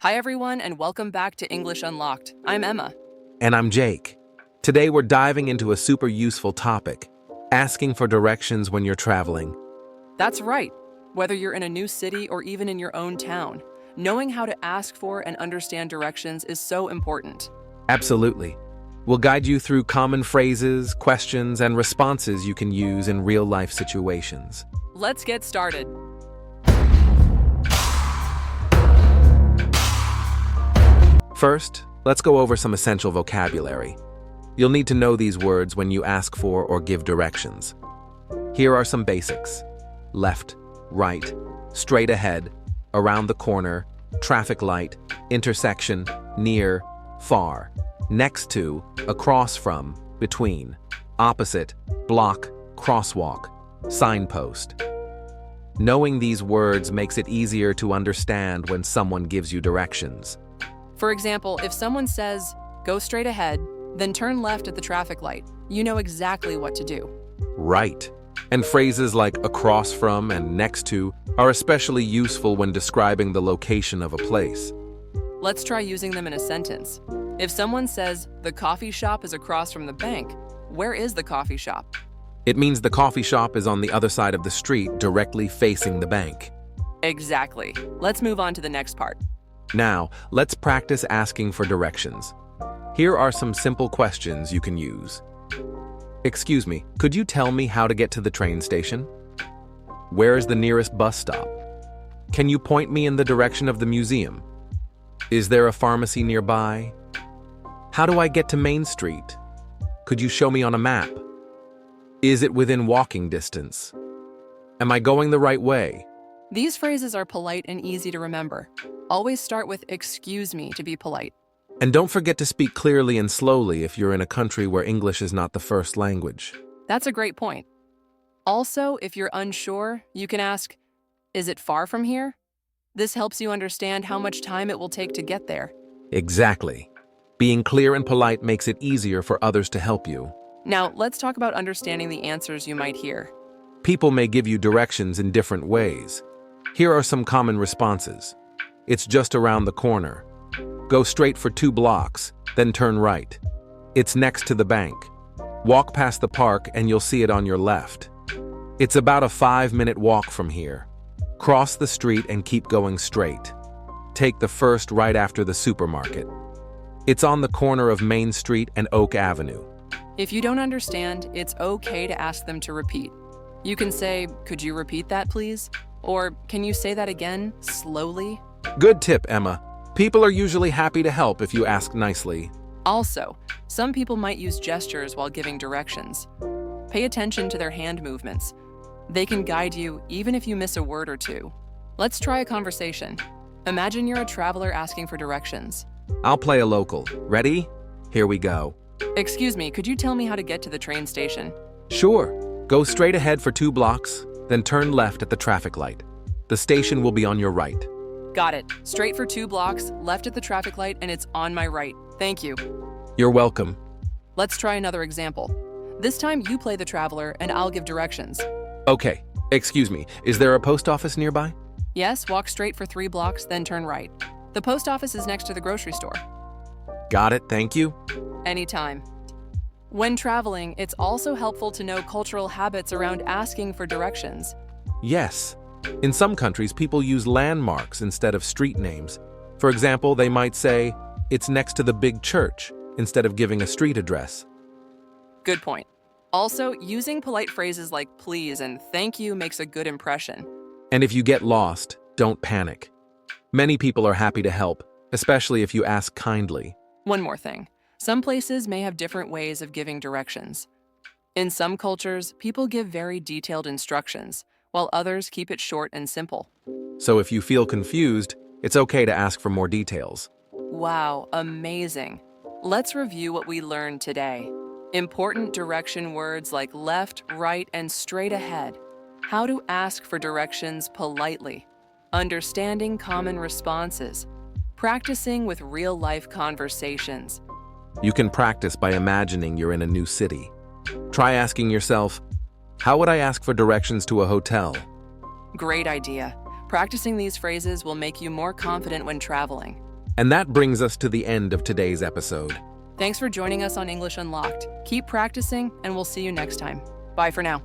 Hi, everyone, and welcome back to English Unlocked. I'm Emma. And I'm Jake. Today we're diving into a super useful topic, asking for directions when you're traveling. That's right. Whether you're in a new city or even in your own town, knowing how to ask for and understand directions is so important. Absolutely. We'll guide you through common phrases, questions, and responses you can use in real-life situations. Let's get started. First, let's go over some essential vocabulary. You'll need to know these words when you ask for or give directions. Here are some basics: left, right, straight ahead, around the corner, traffic light, intersection, near, far, next to, across from, between, opposite, block, crosswalk, signpost. Knowing these words makes it easier to understand when someone gives you directions. For example, if someone says, go straight ahead, then turn left at the traffic light, you know exactly what to do. Right. And phrases like across from and next to are especially useful when describing the location of a place. Let's try using them in a sentence. If someone says, the coffee shop is across from the bank, where is the coffee shop? It means the coffee shop is on the other side of the street, directly facing the bank. Exactly. Let's move on to the next part. Now, let's practice asking for directions. Here are some simple questions you can use. Excuse me, could you tell me how to get to the train station? Where is the nearest bus stop? Can you point me in the direction of the museum? Is there a pharmacy nearby? How do I get to Main Street? Could you show me on a map? Is it within walking distance? Am I going the right way? These phrases are polite and easy to remember. Always start with excuse me to be polite. And don't forget to speak clearly and slowly if you're in a country where English is not the first language. That's a great point. Also, if you're unsure, you can ask, is it far from here? This helps you understand how much time it will take to get there. Exactly. Being clear and polite makes it easier for others to help you. Now, let's talk about understanding the answers you might hear. People may give you directions in different ways. Here are some common responses. It's just around the corner. Go straight for 2 blocks, then turn right. It's next to the bank. Walk past the park and you'll see it on your left. It's about a 5-minute walk from here. Cross the street and keep going straight. Take the first right after the supermarket. It's on the corner of Main Street and Oak Avenue. If you don't understand, it's okay to ask them to repeat. You can say, could you repeat that, please? Or, can you say that again, slowly? Good tip, Emma. People are usually happy to help if you ask nicely. Also, some people might use gestures while giving directions. Pay attention to their hand movements. They can guide you even if you miss a word or two. Let's try a conversation. Imagine you're a traveler asking for directions. I'll play a local. Ready? Here we go. Excuse me, could you tell me how to get to the train station? Sure. Go straight ahead for 2 blocks, then turn left at the traffic light. The station will be on your right. Got it. Straight for 2 blocks, left at the traffic light, and it's on my right. Thank you. You're welcome. Let's try another example. This time you play the traveler and I'll give directions. Okay. Excuse me, is there a post office nearby? Yes, walk straight for 3 blocks, then turn right. The post office is next to the grocery store. Got it, thank you. Anytime. When traveling, it's also helpful to know cultural habits around asking for directions. Yes. In some countries, people use landmarks instead of street names. For example, they might say, it's next to the big church, instead of giving a street address. Good point. Also, using polite phrases like please and thank you makes a good impression. And if you get lost, don't panic. Many people are happy to help, especially if you ask kindly. One more thing. Some places may have different ways of giving directions. In some cultures, people give very detailed instructions, while others keep it short and simple. So if you feel confused, it's okay to ask for more details. Wow, amazing. Let's review what we learned today. Important direction words like left, right, and straight ahead. How to ask for directions politely. Understanding common responses. Practicing with real-life conversations. You can practice by imagining you're in a new city. Try asking yourself, how would I ask for directions to a hotel? Great idea. Practicing these phrases will make you more confident when traveling. And that brings us to the end of today's episode. Thanks for joining us on English Unlocked. Keep practicing, and we'll see you next time. Bye for now.